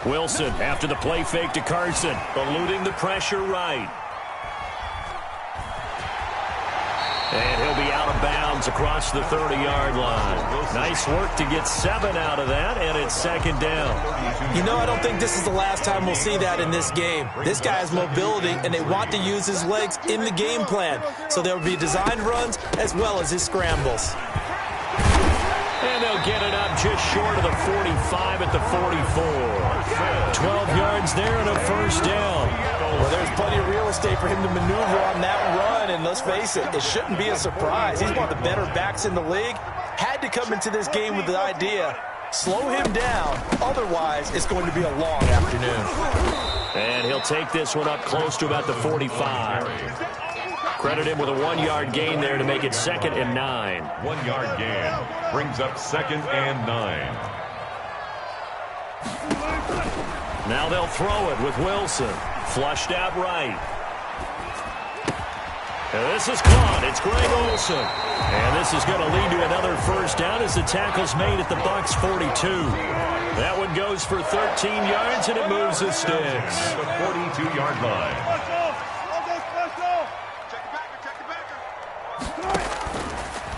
Wilson after the play fake to Carson, eluding the pressure right. And he'll be out of bounds across the 30-yard line. Nice work to get 7 out of that, and it's second down. You know, I don't think this is the last time we'll see that in this game. This guy has mobility, and they want to use his legs in the game plan. So there will be designed runs as well as his scrambles. And they'll get it up just short of the 45 at the 44. 12 yards there and a first down. Well, there's plenty of real estate for him to maneuver on that run, and let's face it, it shouldn't be a surprise. He's one of the better backs in the league. Had to come into this game with the idea, slow him down, otherwise it's going to be a long afternoon. And he'll take this one up close to about the 45. Credit him with a 1-yard gain there to make it 2nd and 9. 1-yard gain brings up 2nd and 9. Now they'll throw it with Wilson. Flushed out right. And this is caught. It's Greg Olsen. And this is going to lead to another first down as the tackle's made at the Bucs 42. That one goes for 13 yards, and it moves the sticks. The 42-yard line.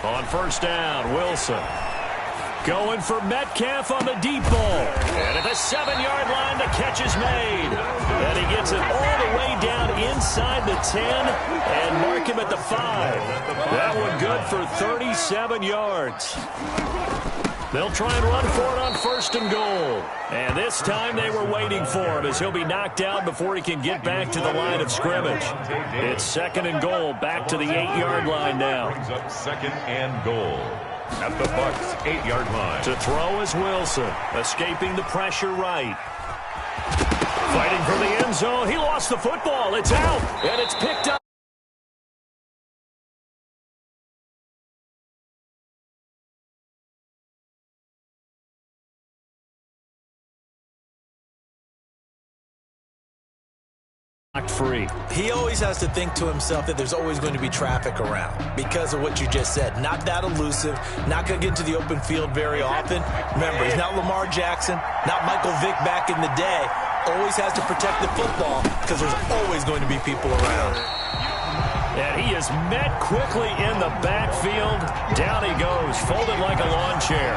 On first down, Wilson. Going for Metcalf on the deep ball. And at the 7-yard line, the catch is made. And he gets it all the way down inside the 10 and mark him at the 5. That one good for 37 yards. They'll try and run for it on 1st and goal. And this time they were waiting for him as he'll be knocked down before he can get back to the line of scrimmage. It's 2nd and goal, back to the 8-yard line now. Brings up 2nd and goal at the Bucs 8-yard line. To throw is Wilson, escaping the pressure right. Fighting for the end zone. He lost the football. It's out, and it's picked up. Free. He always has to think to himself that there's always going to be traffic around because of what you just said. Not that elusive, not going to get into the open field very often. Remember, he's not Lamar Jackson, not Michael Vick back in the day. Always has to protect the football because there's always going to be people around. And he is met quickly in the backfield. Down he goes, folded like a lawn chair.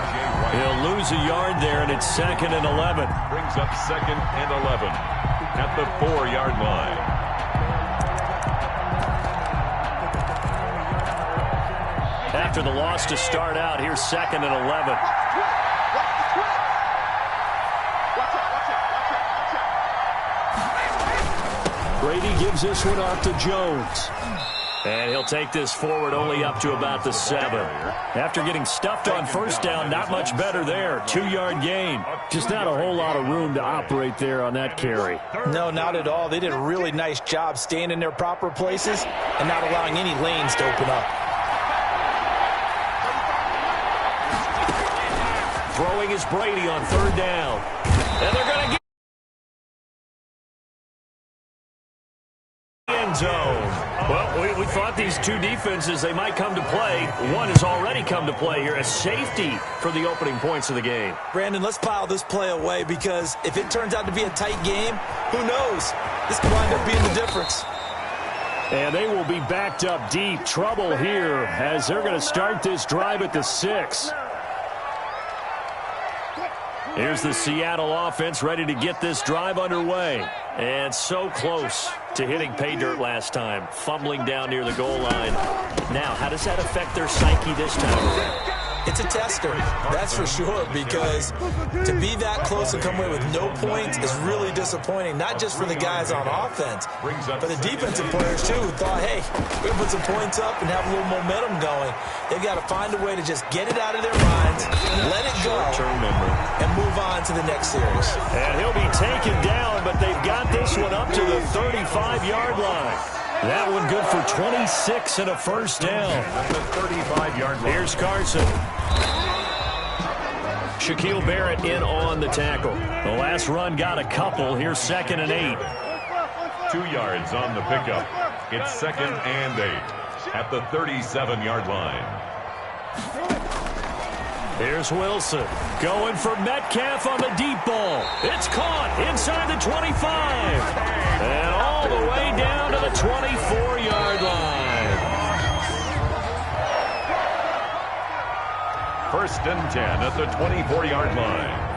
He'll lose a yard there, and it's 2nd and 11. Brings up 2nd and 11 at the 4-yard line. After the loss to start out, here's 2nd and 11. Brady gives this one off to Jones. And he'll take this forward only up to about the 7. After getting stuffed on first down, not much better there. 2-yard gain. Just not a whole lot of room to operate there on that carry. No, not at all. They did a really nice job staying in their proper places and not allowing any lanes to open up. Throwing is Brady on 3rd down. And they're going to get end zone. Well, we thought these two defenses, they might come to play. One has already come to play here, a safety for the opening points of the game. Brandon, let's pile this play away because if it turns out to be a tight game, who knows? This could wind up being the difference. And they will be backed up deep. Trouble here as they're going to start this drive at the 6. Here's the Seattle offense ready to get this drive underway. And so close to hitting pay dirt last time, fumbling down near the goal line. Now, how does that affect their psyche this time around? It's a tester, that's for sure, because to be that close and come away with no points is really disappointing, not just for the guys on offense, but the defensive players, too, who thought, hey, we're going to put some points up and have a little momentum going. They've got to find a way to just get it out of their minds, let it go, and move on to the next series. And he'll be taken down, but they've got this one up to the 35-yard line. That one good for 26 and a first down. The 35-yard line. Here's Carson. Shaquille Barrett in on the tackle. The last run got a couple. Here's 2nd and 8. 2 yards on the pickup. It's 2nd and 8 at the 37-yard line. Here's Wilson going for Metcalf on the deep ball. It's caught inside the 25. And all the way down to the 24-yard line. First and 10 at the 24-yard line.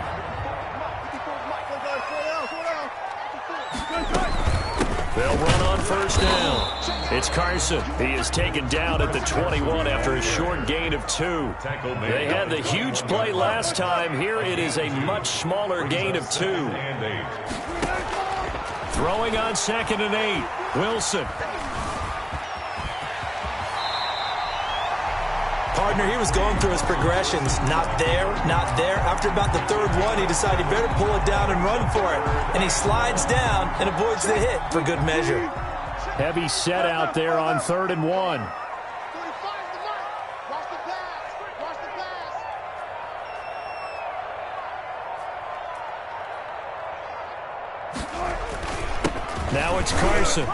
They'll run on first down. It's Carson. He is taken down at the 21 after a short gain of 2. They had the huge play last time. Here it is a much smaller gain of 2. Throwing on 2nd and 8. Wilson. Partner, he was going through his progressions. Not there, not there. After about the 3rd one, he decided he better pull it down and run for it. And he slides down and avoids the hit for good measure. Heavy set out there on 3rd and 1. Now it's Carson.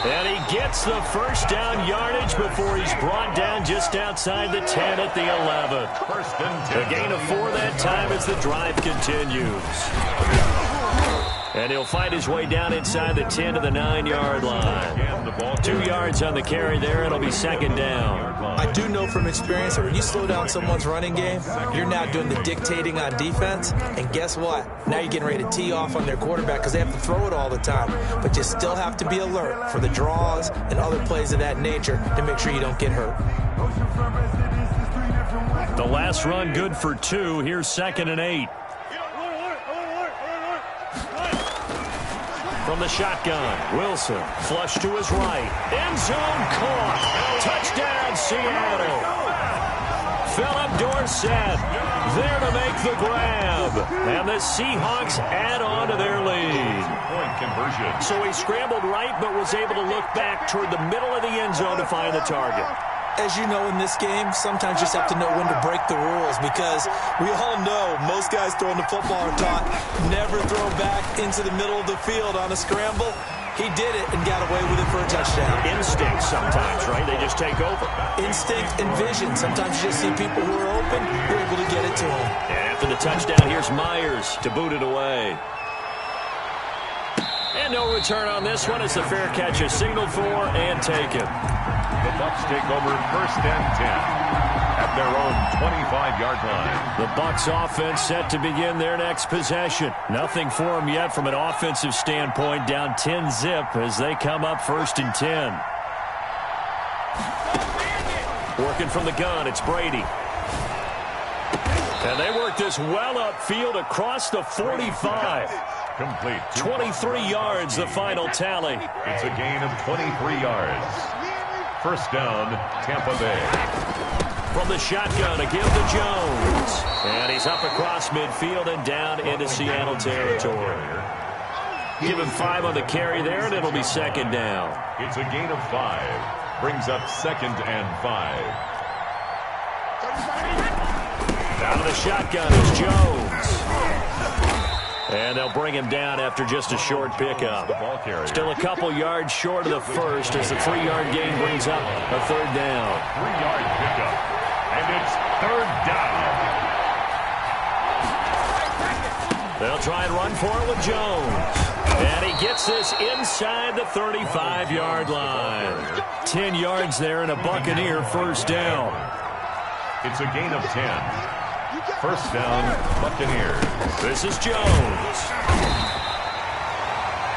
And he gets the first down yardage before he's brought down just outside the 10 at the 11. First and 10. A gain of 4 that time as the drive continues. And he'll find his way down inside the 10 to the 9-yard line. 2 yards on the carry there. It'll be 2nd down. I do know from experience that when you slow down someone's running game, you're now doing the dictating on defense. And guess what? Now you're getting ready to tee off on their quarterback because they have to throw it all the time. But you still have to be alert for the draws and other plays of that nature to make sure you don't get hurt. The last run good for 2. Here's 2nd and 8. From the shotgun, Wilson, flush to his right. End zone caught. Touchdown, Seattle. Philip Dorsett there to make the grab. And the Seahawks add on to their lead. Point conversion. So he scrambled right but was able to look back toward the middle of the end zone to find the target. As you know, in this game, sometimes you just have to know when to break the rules because we all know most guys throwing the football are taught never throw back into the middle of the field on a scramble. He did it and got away with it for a touchdown. Instinct sometimes, right? They just take over. Instinct and vision. Sometimes you just see people who are open, you're able to get it to them. And after the touchdown, here's Myers to boot it away. And no return on this one as the fair catch is signaled for and taken. The Bucs take over first and 10 at their own 25-yard line. The Bucs offense set to begin their next possession. Nothing for them yet from an offensive standpoint, down 10-zip as they come up 1st and 10. Working from the gun, it's Brady. And they work this well upfield across the 45. Complete. 23 yards, the final tally. It's a gain of 23 yards. First down, Tampa Bay. From the shotgun, a give to Jones. And he's up across midfield and down into Seattle territory. Give him 5 on the carry there, and it'll be 2nd down. It's a gain of 5. Brings up 2nd and 5. Out of the shotgun is Jones. And they'll bring him down after just a short pickup. Still a couple yards short of the first as the 3-yard gain brings up a 3rd down. 3-yard pickup. And it's 3rd down. They'll try and run for it with Jones. And he gets this inside the 35-yard line. 10 yards there and a Buccaneer 1st down. It's a gain of 10. First down, Buccaneers. This is Jones.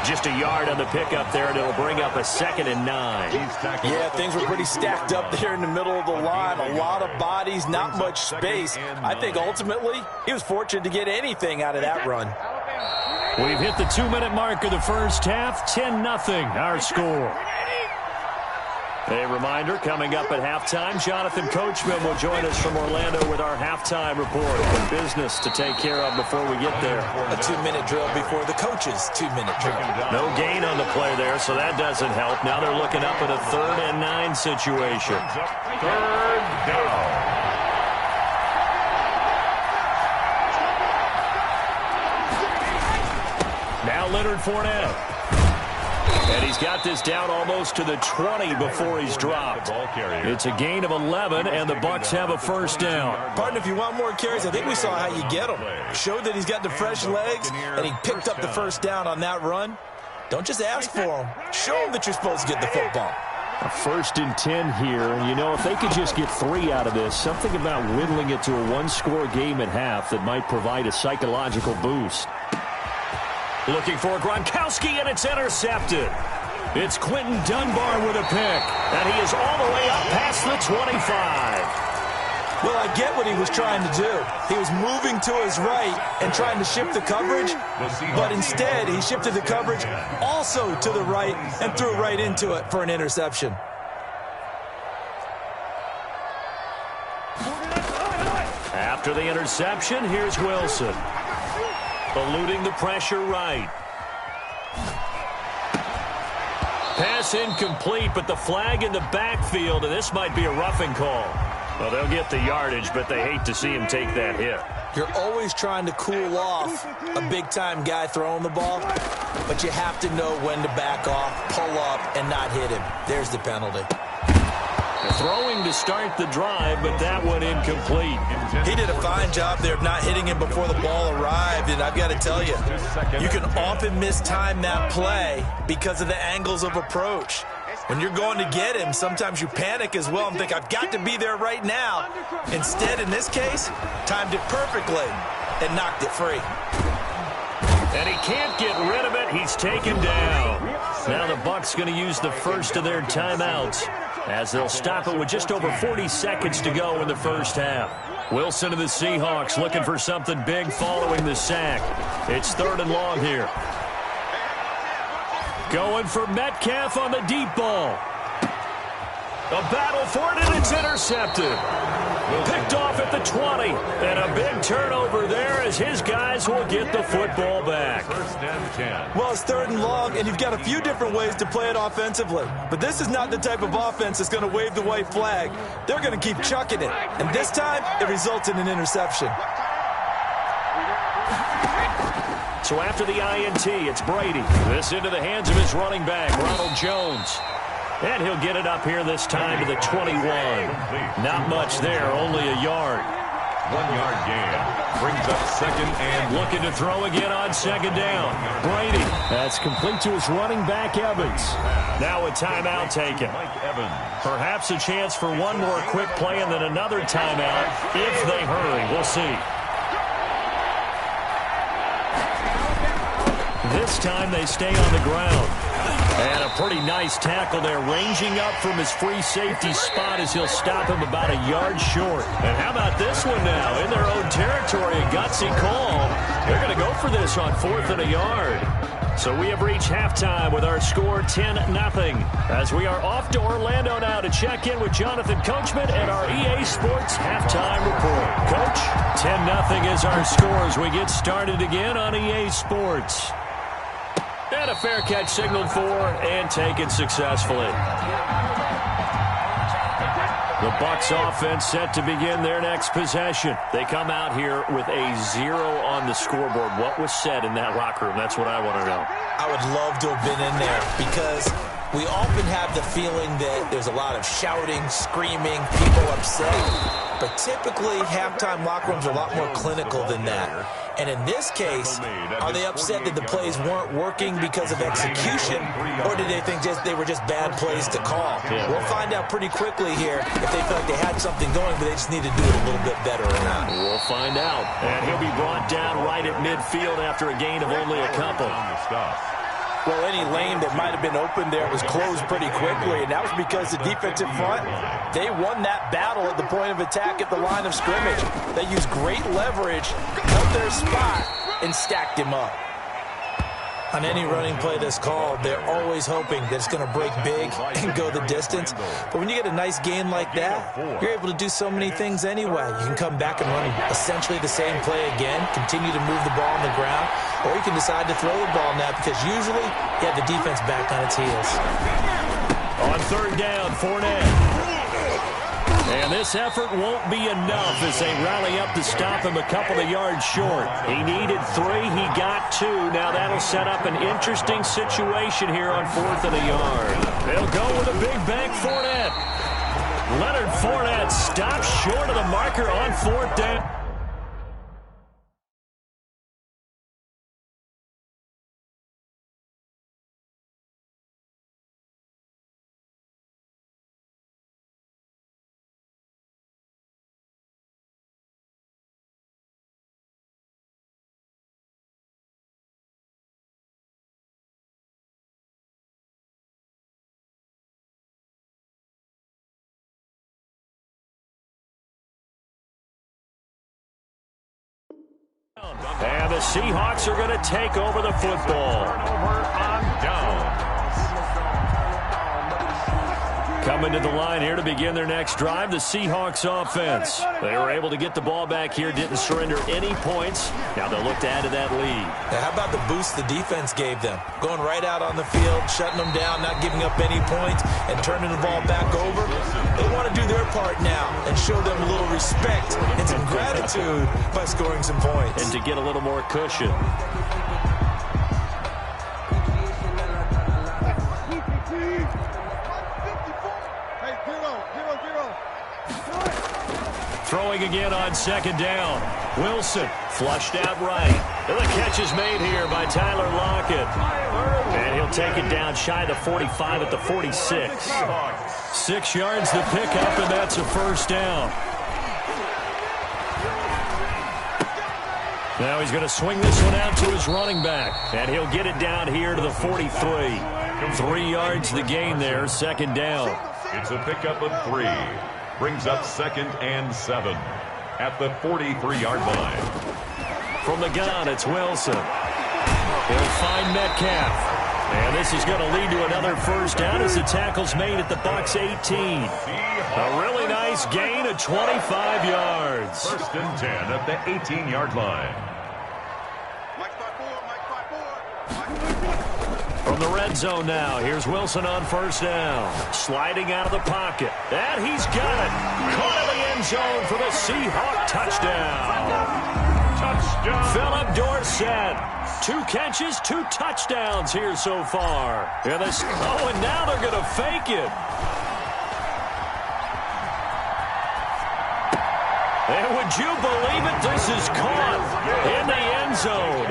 Just a yard on the pickup there, and it'll bring up a 2nd and 9. Yeah, things were pretty stacked up there in the middle of the line. A lot of bodies, not much space. I think ultimately he was fortunate to get anything out of that run. We've hit the 2-minute mark of the first half. 10-0 our score. A reminder, coming up at halftime, Jonathan Coachman will join us from Orlando with our halftime report. The business to take care of before we get there. A 2-minute drill before the coach's 2-minute drill. No gain on the play there, so that doesn't help. Now they're looking up at a 3rd and 9 situation. 3rd down. Now Leonard Fournette. And he's got this down almost to the 20 before he's dropped. It's a gain of 11, and the Bucs have a first down. Partner, if you want more carries, I think we saw how you get them. Showed that he's got the fresh legs, and he picked up the first down on that run. Don't just ask for him. Show him that you're supposed to get the football. A 1st and 10 here, and you know, if they could just get 3 out of this, something about whittling it to a one-score game at half that might provide a psychological boost. Looking for Gronkowski, and it's intercepted. It's Quentin Dunbar with a pick, and he is all the way up past the 25. Well, I get what he was trying to do. He was moving to his right and trying to shift the coverage, but instead he shifted the coverage also to the right and threw right into it for an interception. After the interception, here's Wilson. Eluding the pressure right. Pass incomplete, but the flag in the backfield, and this might be a roughing call. Well, they'll get the yardage, but they hate to see him take that hit. You're always trying to cool off a big-time guy throwing the ball, but you have to know when to back off, pull up, and not hit him. There's the penalty. Throwing to start the drive, but that one incomplete. He did a fine job there of not hitting him before the ball arrived, and I've got to tell you, you can often mistime that play because of the angles of approach. When you're going to get him, sometimes you panic as well and think, I've got to be there right now. Instead, in this case, timed it perfectly and knocked it free. And he can't get rid of it. He's taken down. Now the Bucs going to use the first of their timeouts as they'll stop it with just over 40 seconds to go in the first half. Wilson of the Seahawks looking for something big following the sack. It's 3rd and long here. Going for Metcalf on the deep ball. A battle for it, and it's intercepted. Picked off at the 20. And a big turnover there as his guys will get the football back. 1st and 10. Well, it's 3rd and long, and you've got a few different ways to play it offensively. But this is not the type of offense that's going to wave the white flag. They're going to keep chucking it. And this time, it results in an interception. So after the INT, it's Brady. This into the hands of his running back, Ronald Jones. And he'll get it up here this time to the 21. Not much there, only a yard. 1-yard gain. Brings up 2nd and... Looking to throw again on 2nd down. Brady. That's complete to his running back, Evans. Now a timeout taken. Mike Evans. Perhaps a chance for one more quick play and then another timeout if they hurry. We'll see. This time they stay on the ground. And a pretty nice tackle there, ranging up from his free safety spot as he'll stop him about a yard short. And how about this one now? In their own territory, a gutsy call. They're going to go for this on 4th and a yard. So we have reached halftime with our score 10-0. As we are off to Orlando now to check in with Jonathan Coachman and our EA Sports halftime report. Coach, 10-0 is our score as we get started again on EA Sports. And a fair catch signaled for and taken successfully. The Bucs offense set to begin their next possession. They come out here with a 0 on the scoreboard. What was said in that locker room? That's what I want to know. I would love to have been in there because we often have the feeling that there's a lot of shouting, screaming, people upset. But typically, halftime locker rooms are a lot more clinical than that. And in this case, are they upset that the plays weren't working because of execution, or did they think they were just bad plays to call? We'll find out pretty quickly here if they feel like they had something going, but they just need to do it a little bit better or not. We'll find out. And he'll be brought down right at midfield after a gain of only a couple. Well, any lane that might have been open there was closed pretty quickly, and that was because the defensive front, they won that battle at the point of attack at the line of scrimmage. They used great leverage, held their spot, and stacked him up. On any running play that's called, they're always hoping that it's going to break big and go the distance. But when you get a nice gain like that, you're able to do so many things anyway. You can come back and run essentially the same play again, continue to move the ball on the ground, or you can decide to throw the ball now because usually you have the defense back on its heels. On 3rd down, Fournette. And this effort won't be enough as they rally up to stop him a couple of yards short. He needed 3. He got 2. Now that'll set up an interesting situation here on 4th and a yard. They'll go with a big bank Fournette. Leonard Fournette stops short of the marker on 4th down. And the Seahawks are going to take over the football. Turnover on downs. Coming to the line here to begin their next drive, the Seahawks offense. They were able to get the ball back here, didn't surrender any points. Now they'll look to add to that lead. Now, how about the boost the defense gave them? Going right out on the field, shutting them down, not giving up any points, and turning the ball back over. They want to do their part now and show them a little respect and some gratitude by scoring some points. And to get a little more cushion. Throwing again on 2nd down. Wilson flushed out right. And the catch is made here by Tyler Lockett. And he'll take it down shy of the 45 at the 46. 6 yards to pick up, and that's a 1st down. Now he's going to swing this one out to his running back. And he'll get it down here to the 43. 3 yards the gain there, 2nd down. It's a pickup of 3. Brings up 2nd and 7 at the 43-yard line. From the gun, it's Wilson. He'll find Metcalf. And this is going to lead to another 1st down as the tackle's made at the Bucs 18. A really nice gain of 25 yards. 1st and 10 at the 18-yard line. From the red zone now, here's Wilson on 1st down. Sliding out of the pocket. And he's got it. Caught in the end zone for the Seahawk touchdown. Touchdown. Philip Dorsett. 2 catches, 2 touchdowns here so far. And now they're going to fake it. And would you believe it? This is caught in the end zone.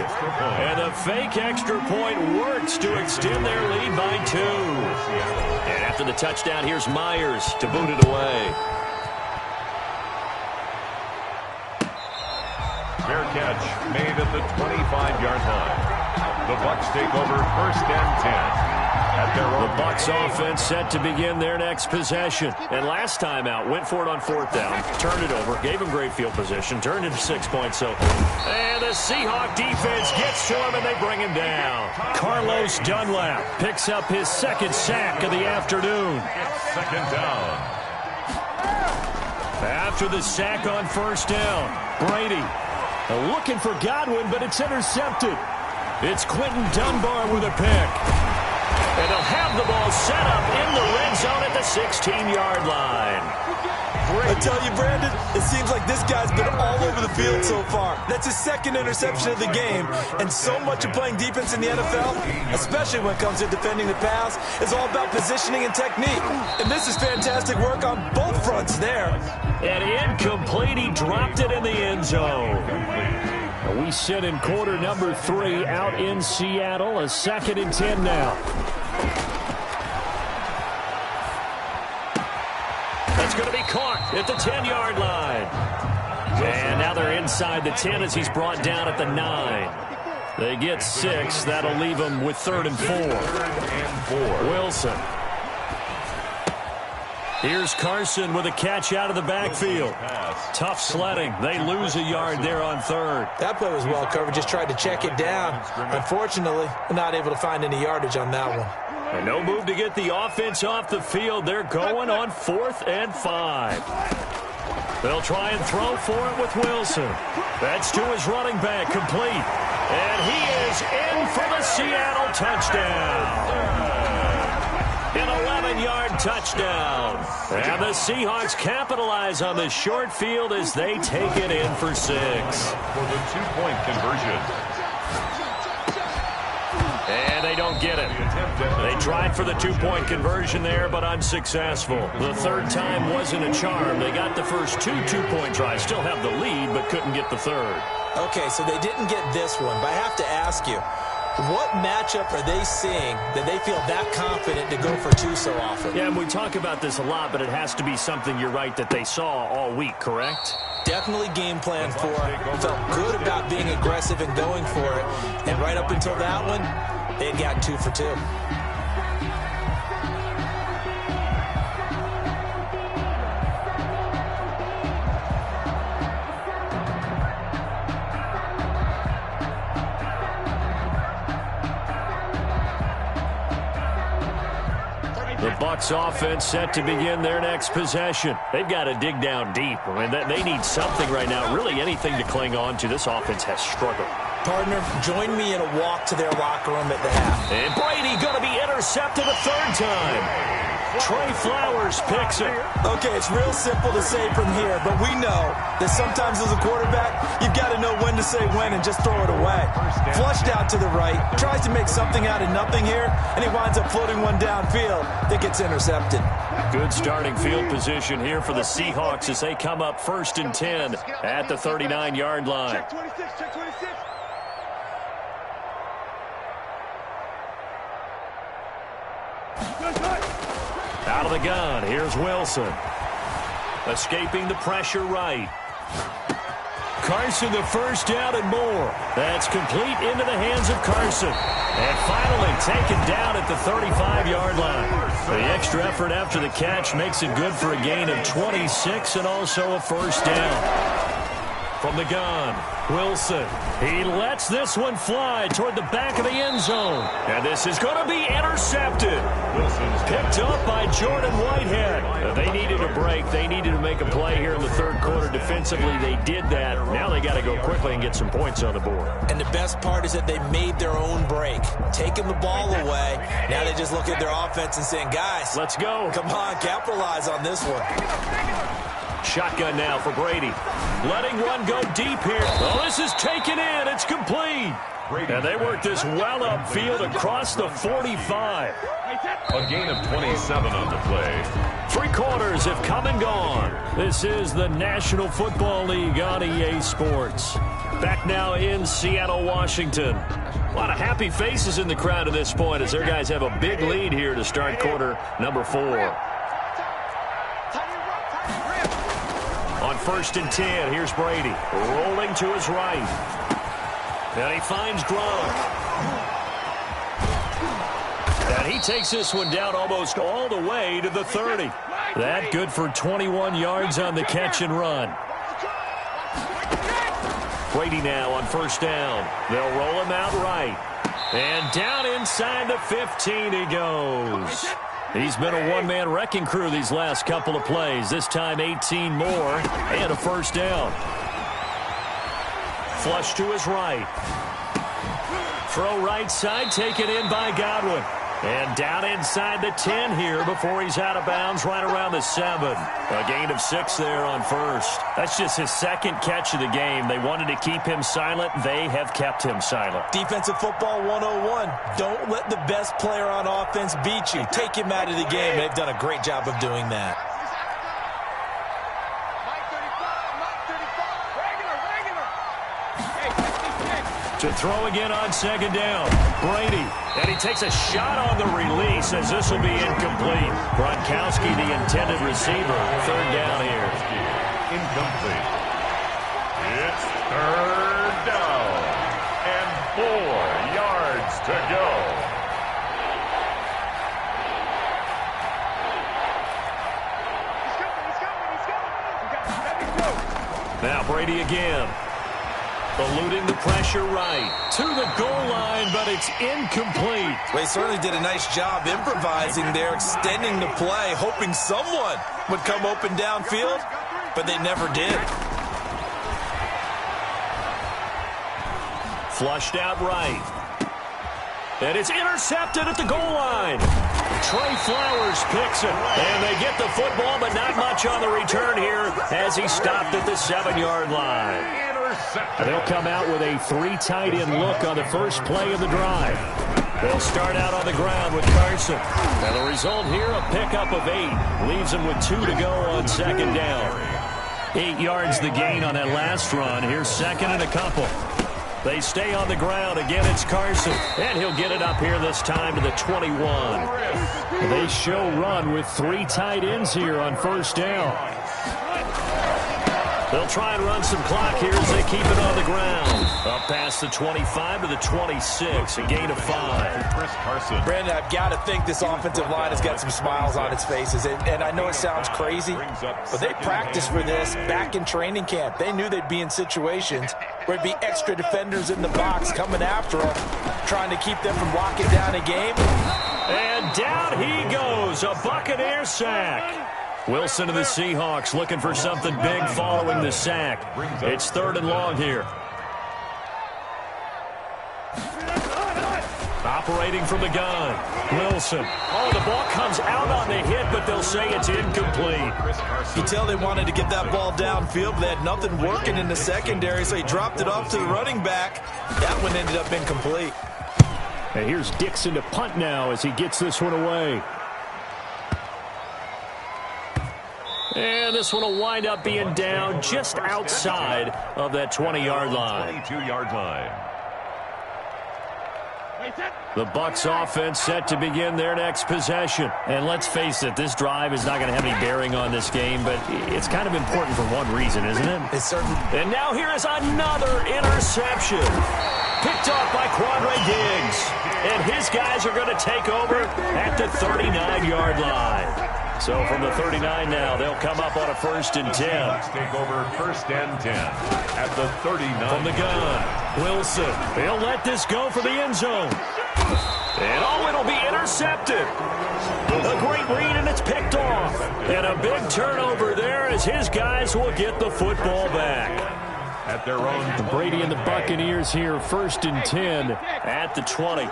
And the fake extra point works to extend their lead by 2. And after the touchdown, here's Myers to boot it away. Fair catch made at the 25-yard line. The Bucs take over 1st and 10. The Bucs offense set to begin their next possession. And last time out, went for it on 4th down, turned it over, gave him great field position, turned it to 6 points. And the Seahawk defense gets to him, and they bring him down. Carlos Dunlap picks up his 2nd sack of the afternoon. 2nd down. After the sack on 1st down, Brady looking for Godwin, but it's intercepted. It's Quentin Dunbar with a pick. And they'll have the ball set up in the red zone at the 16-yard line. I tell you, Brandon, it seems like this guy's been all over the field so far. That's his 2nd interception of the game. And so much of playing defense in the NFL, especially when it comes to defending the pass, is all about positioning and technique. And this is fantastic work on both fronts there. And incomplete. He dropped it in the end zone. We sit in quarter number 3 out in Seattle. A 2nd and 10 now. That's going to be caught at the 10-yard line. And now they're inside the 10 as he's brought down at the 9. They get 6. That'll leave them with 3rd and 4. Wilson. Here's Carson with a catch out of the backfield. Tough sledding. They lose a yard there on 3rd. That play was well covered. Just tried to check it down. Unfortunately, not able to find any yardage on that one. And no move to get the offense off the field. They're going on 4th and 5. They'll try and throw for it with Wilson. That's to his running back, complete. And he is in for the Seattle touchdown. An 11-yard touchdown. And the Seahawks capitalize on the short field as they take it in for 6. For the two-point conversion. And they don't get it. They tried for the two-point conversion there, but unsuccessful. The third time wasn't a charm. They got the first two-point tries. Still have the lead, but couldn't get the third. Okay, so they didn't get this one, but I have to ask you, what matchup are they seeing that they feel that confident to go for 2 so often? Yeah, and we talk about this a lot, but it has to be something, you're right, that they saw all week, correct? Definitely game plan for it. Felt good about being aggressive and going for it. And right up until that one, they had gotten 2 for 2. The Bucs offense set to begin their next possession. They've got to dig down deep. I mean, they need something right now, really anything to cling on to. This offense has struggled. Partner, join me in a walk to their locker room at the half. And Brady going to be intercepted a third time. Trey Flowers picks it. Okay, it's real simple to say from here, but we know that sometimes as a quarterback, you've got to know when to say when and just throw it away. Flushed out to the right, tries to make something out of nothing here, and he winds up floating one downfield that gets intercepted. Good starting field position here for the Seahawks as they come up 1st and 10 at the 39-yard line. Check 26, check 26. Out of the gun, here's Wilson. Escaping the pressure right. Carson the first down and more. That's complete into the hands of Carson. And finally taken down at the 35-yard line. The extra effort after the catch makes it good for a gain of 26 and also a first down. From the gun, Wilson. He lets this one fly toward the back of the end zone. And this is going to be intercepted. Wilson's Picked up by Jordan Whitehead. They needed a break. They needed to make a play here in the third quarter defensively. They did that. Now they got to go quickly and get some points on the board. And the best part is that they made their own break. Taking the ball away. Now they just look at their offense and saying, guys, Let's go. come on, capitalize on this one. Shotgun now for Brady. Letting one go deep here. Oh, this is taken in. It's complete. And they work this well upfield across the 45. a gain of 27 on the play. 3 quarters have come and gone. This is the National Football League on EA Sports. Back now in Seattle, Washington. A lot of happy faces in the crowd at this point as their guys have a big lead here to start quarter number 4. On 1st and 10, here's Brady. Rolling to his right. And he finds Gronk. And he takes this one down almost all the way to the 30. That good for 21 yards on the catch and run. Brady now on 1st down. They'll roll him out right. And down inside the 15 he goes. He's been a one-man wrecking crew these last couple of plays. This time 18 more and a first down. Flush to his right. Throw right side, taken in by Godwin. And down inside the 10 here before he's out of bounds right around the 7. A gain of 6 there on 1st. That's just his 2nd catch of the game. They wanted to keep him silent. They have kept him silent. Defensive football 101. Don't let the best player on offense beat you. Take him out of the game. They've done a great job of doing that. To throw again on 2nd down. Brady. And he takes a shot on the release as this will be incomplete. Gronkowski, the intended receiver. 3rd down here. Incomplete. It's 3rd down. And 4 yards to go. Now Brady again. Eluding the pressure right. To the goal line, but it's incomplete. Well, he certainly did a nice job improvising there, extending the play, hoping someone would come open downfield, but they never did. Flushed out right. And it's intercepted at the goal line. Trey Flowers picks it, and they get the football, but not much on the return here as he stopped at the 7-yard line. They'll come out with a 3 tight end look on the first play of the drive. They'll start out on the ground with Carson. And the result here, a pickup of 8. Leaves them with 2 to go on second down. 8 yards the gain on that last run. Here's second and a couple. They stay on the ground. Again, it's Carson. And he'll get it up here this time to the 21. They show run with 3 tight ends here on first down. They'll try and run some clock here as they keep it on the ground. Up past the 25 to the 26, a gain of 5. Brandon, I've got to think this offensive line has got some smiles on its faces. And I know it sounds crazy, but they practiced for this back in training camp. They knew they'd be in situations where it'd be extra defenders in the box coming after them, trying to keep them from locking down a game. And down he goes, a Buccaneer sack. Wilson and the Seahawks looking for something big following the sack. It's 3rd and long here. Operating from the gun, Wilson. Oh, the ball comes out on the hit, but they'll say it's incomplete. You tell they wanted to get that ball downfield, but they had nothing working in the secondary, so he dropped it off to the running back. That one ended up incomplete. And here's Dixon to punt now as he gets this one away. And this one will wind up being down just outside of that 20-yard line. 22-yard line. The Bucs offense set to begin their next possession. And let's face it, this drive is not going to have any bearing on this game, but it's kind of important for one reason, isn't it? It's certainly. And now here is another interception. Picked off by Quandre Diggs. And his guys are going to take over at the 39-yard line. So from the 39 now, they'll come up on a 1st and 10. Bucs take over 1st and 10 at the 39. From the gun, Wilson. They'll let this go for the end zone. And oh, it'll be intercepted. A great read, and it's picked off. And a big turnover there as his guys will get the football back. At their own. Brady and the Buccaneers here, 1st and 10 at the 20.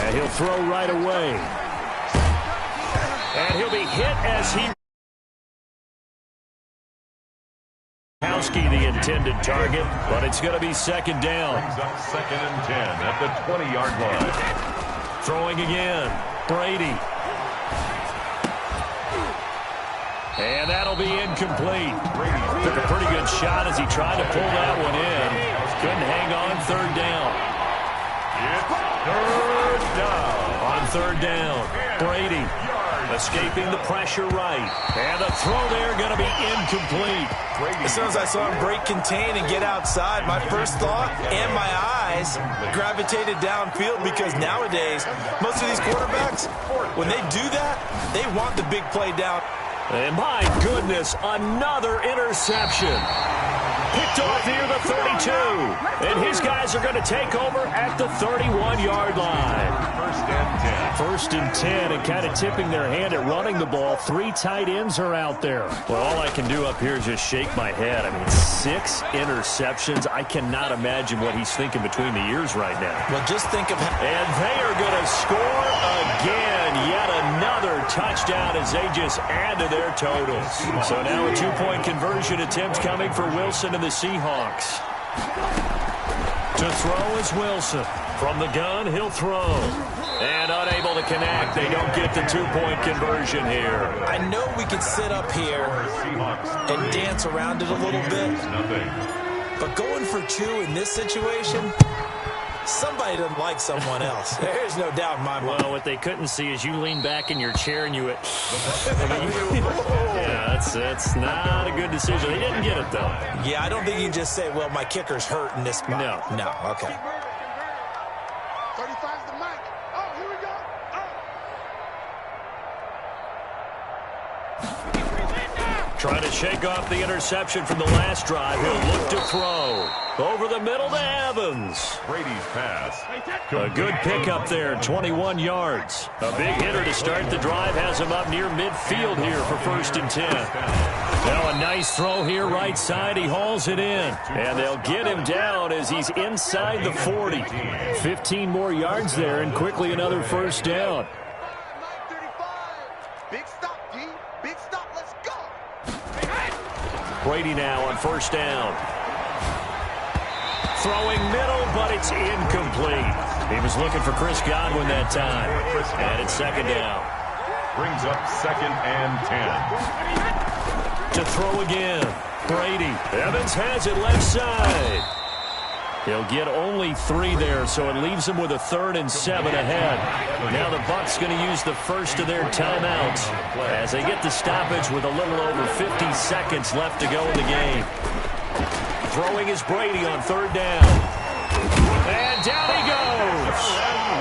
And he'll throw right away. And he'll be hit as he... the intended target, but it's going to be 2nd down. Brings up 2nd and 10 at the 20-yard line. Throwing again, Brady. And that'll be incomplete. Took a pretty good shot as he tried to pull that one in. Couldn't hang on 3rd down. It's 3rd down. On 3rd down, Brady escaping the pressure right. And the throw there going to be incomplete. As soon as I saw him break contain and get outside, my first thought and my eyes gravitated downfield, because nowadays, most of these quarterbacks, when they do that, they want the big play down. And my goodness, another interception. Picked off near the 32. And his guys are going to take over at the 31-yard line. 1st and 10, and kind of tipping their hand at running the ball. 3 tight ends are out there. Well, all I can do up here is just shake my head. I mean, 6 interceptions. I cannot imagine what he's thinking between the ears right now. Well, just think of... And they are going to score again. Yet another touchdown as they just add to their totals. So now a 2-point conversion attempt coming for Wilson and the Seahawks. To throw is Wilson. From the gun, he'll throw. And unable to connect. They don't get the 2-point conversion here. I know we could sit up here and dance around it a little bit. But going for 2 in this situation, somebody doesn't like someone else. There's no doubt in my mind. Well, what they couldn't see is you lean back in your chair and you went... yeah, that's not a good decision. They didn't get it, though. Yeah, I don't think you can just say, well, my kicker's hurt in this spot. No, okay. 35's the mic. Oh, here we go. Oh. Trying to shake off the interception from the last drive. He'll look to throw. Over the middle to Evans. Brady's pass. A good pickup there, 21 yards. A big hitter to start the drive has him up near midfield here for 1st and 10. Now a nice throw here right side. He hauls it in. And they'll get him down as he's inside the 40. 15 more yards there and quickly another 1st down. Big stop, D. Big stop. Let's go. Brady now on 1st down. Throwing middle, but it's incomplete. He was looking for Chris Godwin that time. And it's 2nd down. Brings up 2nd and 10. To throw again. Brady. Evans has it left side. He'll get only 3 there, so it leaves him with a 3rd and 7 ahead. Now the Bucs going to use the first of their timeouts as they get the stoppage with a little over 50 seconds left to go in the game. Throwing is Brady on 3rd down. And down he goes.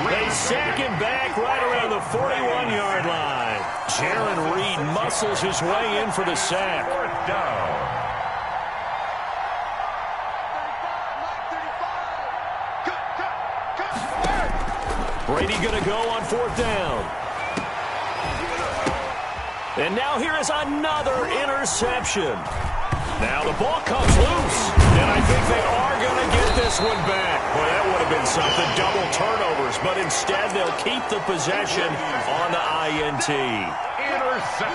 They sack him back right around the 41-yard line. Jaron Reed muscles his way in for the sack. 4th down. Brady going to go on 4th down. And now here is another interception. Now the ball comes loose, and I think they are going to get this one back. Boy, that would have been something, double turnovers, but instead they'll keep the possession on the INT.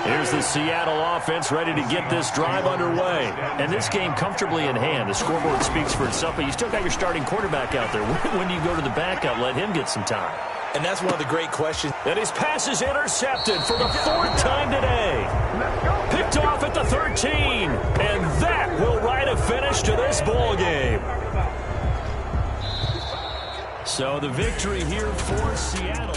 Here's the Seattle offense ready to get this drive underway. And this game comfortably in hand. The scoreboard speaks for itself, but you still got your starting quarterback out there. When do you go to the backup, let him get some time? And that's one of the great questions. And his pass is intercepted for the 4th time today. Picked off at the 13. And that will write a finish to this ball game. So the victory here for Seattle.